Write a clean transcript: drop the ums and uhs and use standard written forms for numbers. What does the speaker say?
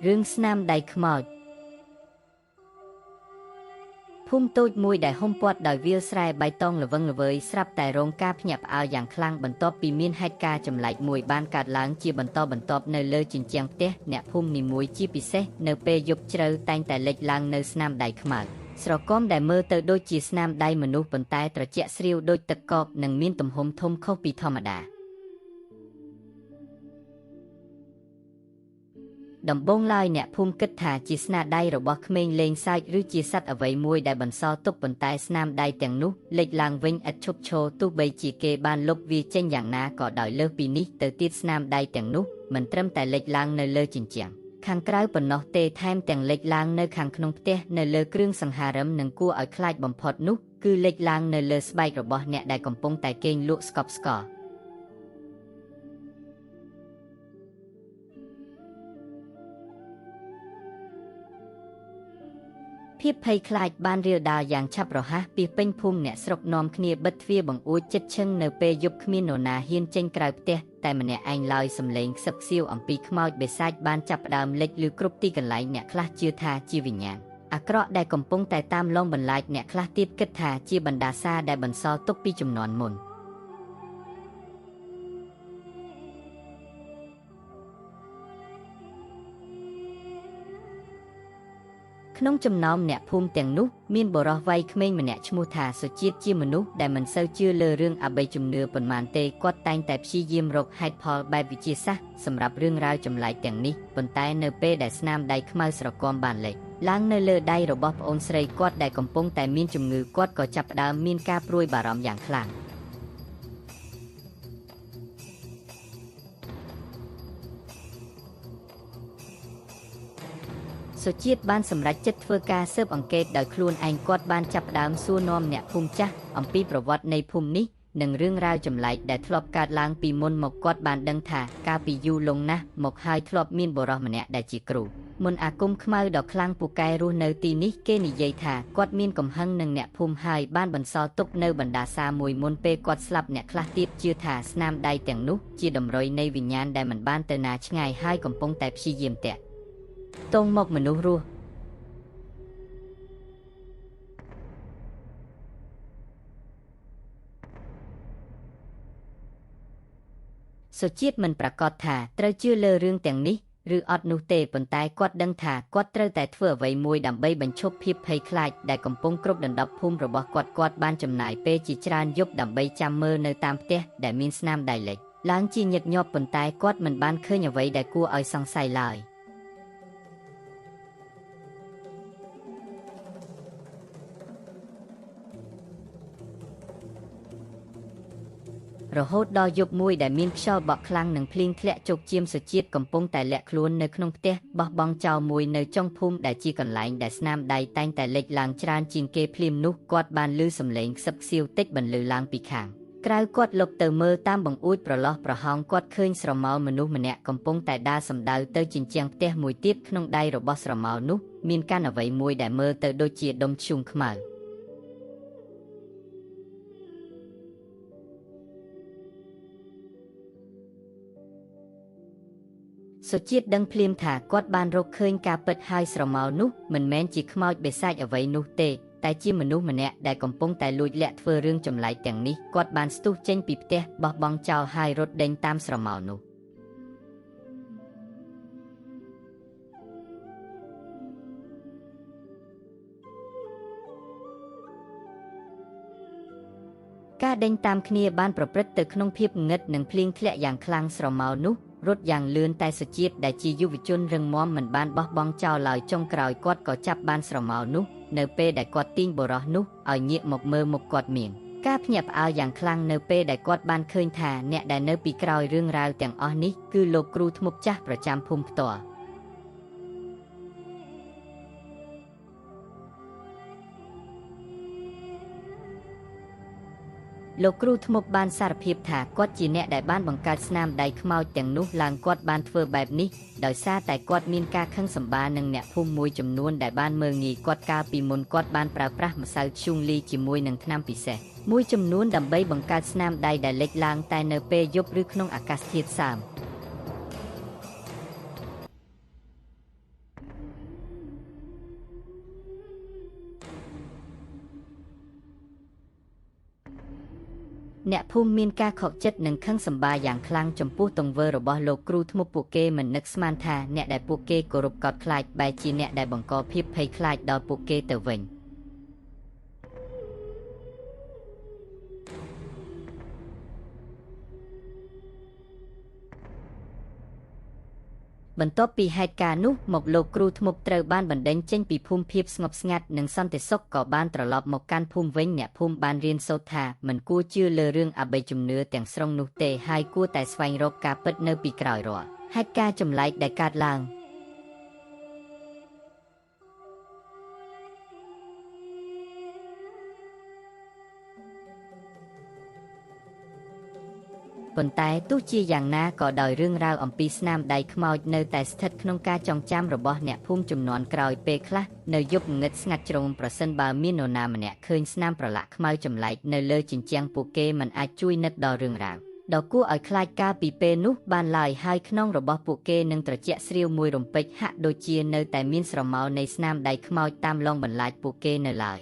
រឿងស្នាមដៃខ្មោចភូមិតូចមួយដែលហុំព័ទ្ធដោយវាលស្រែបៃតងល្វឹងល្វើយស្រាប់តែរងការភ្ញាក់ផ្អើលយ៉ាងខ្លាំងបន្ទាប់ពីមានហេតុការណ៍ចម្លែកមួយបានកើតឡើងជាបន្តបន្ទាប់នៅលើជញ្ជាំងផ្ទះអ្នកភូមិនីមួយជាពិសេសនៅពេលយប់ជ្រៅតែងតែលេចឡើងនៅស្នាមដៃខ្មៅស្រគំដែលមើលទៅដូចជាស្នាមដៃមនុស្សប៉ុន្តែត្រជាក់ស្រាវដូចទឹកកកនិងមានទំហំធំខុសពីធម្មតាដំបូងឡើយអ្នកភូមិគិតថាជាស្នាដៃរបស់ក្មេងលេងសើចឬជាសត្វអ្វីមួយដែលបន្សល់ទុកប៉ុន្តែស្នាមដៃទាំងនោះលេចឡើងវិញឥតឈប់ឈរទោះបីជាគេបានលុបវាចេញយ៉ាងណាក៏ដោយលើសពីនេះទៅទៀតស្នាមដៃទាំងនោះមិនត្រឹមតែលេចឡើងនៅលើជញ្ជាំងខាងក្រៅប៉ុណ្ណោះទេថែមទាំងលេចឡើងនៅខាងក្នុងផ្ទះនៅលើគ្រឿងសង្ហារិមនិងគួរឲ្យខ្លាចបំផុតនោះគឺលេចឡើងនៅលើស្បែករបស់អ្នកដែលកំពុងតែគេងលក់ស្កប់ស្កល់ភាពភ័យខ្លាចបានរាលដាលយ៉ាងឆាប់រហ័សពីពេញភូមិអ្នកស្រុកនាំគ្នាបិទទ្វារបង្អួចជិតឈឹងនៅពេលយប់គ្មាននរណាហ៊ានចេញក្រៅផ្ទះតែម្នាក់ឯងឡើយសំឡេងខ្សឹបខ្សៀវអំពីខ្មោចបិសាចបានចាប់ផ្ដើមលេចឮគ្រប់ទីកន្លែងអ្នកខ្លះជឿថាជាវិញ្ញាណអាក្រក់ដែលកំពុងតែតាមលងបន្លាចអ្នកខ្លះទៀតគិតថាជាបណ្ដាសាដែលបន្សល់ទុកពីជំនាន់មុនក្នុងចំណោមអ្នកភូមិទាំងនោះមានបុរសវ័យក្មេងម្នាក់ឈ្មោះថាសុជាតិជាមនុស្សដែលមិនសូវជឿលើរឿងអបិយជំនឿប៉ុន្មានទេគាត់តែងតែព្យាយាមរកហេតុផលបែបវិទ្យាសាស្ត្រសម្រាប់រឿងរ៉ាវចម្លែកទាំងនេះប៉ុន្តែនៅពេលដែលស្នាមដៃខ្មៅស្រគាំបានលេចឡើងនៅលើដៃរបស់ប្អូនស្រីគាត់ដែលកំពុងតែមានជំងឺគាត់ក៏ចាប់ផ្ដើមមានការព្រួយបារម្ភយ៉ាងខ្លាំងសុជាតិបានសម្រេចចិត្តធ្វើការស៊ើបអង្កេតដោយខ្លួនឯងគាត់បានចាប់ផ្ដើមសួរនាំអ្នកភូមិចាស់អំពីប្រវត្តិនៃភូមិនេះនិងរឿងរ៉ាវចម្លែកដែលធ្លាប់កើតឡើងពីមុនមកគាត់បានដឹងថាកាលពីយូរលង់ណាស់មកហើយធ្លាប់មានបុរសម្នាក់ដែលជាគ្រូមុនអាគមខ្មៅដ៏ខ្លាំងពូកែរស់នៅទីនេះគេនិយាយថាគាត់មានកំហឹងនឹងអ្នកភូមិហើយបានបន្សល់ទុកនៅបណ្ដាសាមួយមុនពេលគាត់ស្លាប់អ្នកខ្លះទៀតជឿថាស្នាមដៃទាំងនោះជាតម្រុយនៃវិញ្ញាណដែលមិនបានទៅណាឆ្ងាយហើយកំពុងតែព្យាយាមតាក់ទងមកមនុស្សរស់សុជាតិមិនប្រកាសថាត្រូវជឿលើរឿងទាំងនេះឬអត់នោះទេប៉ុន្តែគាត់ដឹងថាគាត់ត្រូវតែធ្វើអ្វីមួយដើម្បីបញ្ឈប់ភាពភ័យខ្លាចដែលកំពុងគ្របដណ្ដប់ភូមិរបស់គាត់បានចំណាយពេលជាច្រើនយប់ដើម្បីចាំមើលនៅតាមផ្ទះដែលមានស្នាមដៃលេចឡើងជាញឹកញាប់ប៉ុន្តែគាត់មិនបានឃើញអ្វីដែលគួរឲ្យសង្ស័យឡើយរហូតដល់យប់មួយដែលមានខ្យល់បក់ខ្លាំងនិងភ្លៀងធ្លាក់ជោគជាមសុជាតិកំពុងតែលាក់ខ្លួននៅក្នុងផ្ទះបោះបង់ចោលមួយនៅចុងភូមិដែលជាកន្លែងដែលស្នាមដៃតែងតែលេចឡើងច្រើនជាងគេភ្លាមនោះគាត់បានឮសំឡេងខ្សឹបខ្សៀវតិចបន្លឺឡើងពីខាងក្រៅគាត់លុបទៅមើលតាមបង្អួចប្រឡោះប្រហោងគាត់ឃើញស្រមោលមនុស្សម្នាក់កំពុងតែដើរសំដៅទៅជញ្ជាំងផ្ទះមួយទៀតក្នុងដៃរបស់ស្រមោលនោះមានកាន់អ្វីមួយដែលមើលទៅដូចជាដុំធ្យូងខ្មៅសុជាតិដឹងភ្លាមថាគាត់បានរកឃើញការពិតហើយស្រមោលនោះមិនមែនជាខ្មោចបិសាចអ្វីនោះទេតែជាមនុស្សម្នាក់ដែលកំពុងតែលួចលាក់ធ្វើរឿងចម្លែកទាំងនេះគាត់បានស្ទុះចេញពីផ្ទះបោះបង់ចោលហើយរត់ដេញតាមស្រមោលនោះការដេញតាមគ្នាបានប្រព្រឹត្តទៅក្នុងភាពងឹតនិងភ្លៀងធ្លាក់យ៉ាងខ្លាំងស្រមោលនោះរត់យ៉ាងលឿនតែសុជាតិដែលជាយុវជនរឹងមាំមិនបានបោះបង់ចោលឡើយចុងក្រោយគាត់ក៏ចាប់បានស្រមោលនោះនៅពេលដែលគាត់ទាញបុរសនោះឲ្យងាកមកមើលមុខគាត់មានការភ្ញាក់ផ្អើលយ៉ាងខ្លាំងនៅពេលដែលគាត់បានឃើញថាអ្នកដែលនៅពីក្រោយរឿងរ៉ាវទាំងអស់នេះគឺលោកគ្រូធ្មប់ចាស់ប្រចាំភូមិផ្ទាល់លោកគ្រូធ្មប់បានសារភាពថាគាត់ជាអ្នកដែលបានបង្កើតស្នាមដៃខ្មោចទាំងនោះឡើងគាត់បានធ្វើបែបនេះដោយសារតែគាត់មានការខឹងសម្បារនឹងអ្នកភូមិមួយចំនួនដែលបានមើលងាយគាត់កាលពីមុនគាត់បានប្រើប្រាស់ម្សៅធ្យូងលីជាមួយនឹងថ្នាំពិសេសមួយចំនួនដើម្បីបង្កើតស្នាមដៃដែលលេចឡើងតែនៅពេលយប់ឬក្នុងអាកាសធាតុសើម អ្នកភូមិមានការខកចិត្តនិងខឹងសម្បាយ៉ាងខ្លាំងចំពោះទង្វើរបស់លោកគ្រូធ្មប់ពួកគេមិននឹកស្មានថាអ្នកដែលពួកគេគោរពកោតខ្លាចបែរជាអ្នកដែលបង្កភាពភ័យខ្លាចដល់ពួកគេទៅវិញបន្ទាប់ពីហេតុការណ៍នោះមកលោកគ្រូធ្មប់ត្រូវបានបណ្តេញចេញពីភូមិភាពស្ងប់ស្ងាត់និងសន្តិសុខក៏បានត្រឡប់មកកាន់ភូមិវិញអ្នកភូមិបានរៀនសូត្រថាមិនគួរជឿលើរឿងអបិយជំនឿទាំងស្រុងនោះទេហើយគួរតែស្វែងរកការពិតនៅពីក្រោយរាល់ហេតុការណ៍ចម្លែកដែលកើតឡើងប៉ុន្តែទោះជាយ៉ាងណាក៏ដោយរឿងរ៉ាវអំពីស្នាមដៃខ្មោចនៅតែស្ថិតក្នុងការចងចាំរបស់អ្នកភូមិជំនាន់ក្រោយពេលខ្លះនៅយប់ងងឹតស្ងាត់ជ្រងប្រសិនបើមាននរណាម្នាក់ឃើញស្នាមប្រឡាក់ខ្មៅចម្លែកនៅលើជញ្ជាំងពួកគេមិនអាចជួយនឹកដល់រឿងរ៉ាវដ៏គួរឲ្យខ្លាចកាលពីពេលនោះបានឡើយហើយខ្នងរបស់ពួកគេនឹងត្រជាក់ស្រាវមួយរំពេចហាក់ដូចជានៅតែមានស្រមោលនៃស្នាមដៃខ្មោចតាមលងបន្លាចពួកគេនៅឡើយ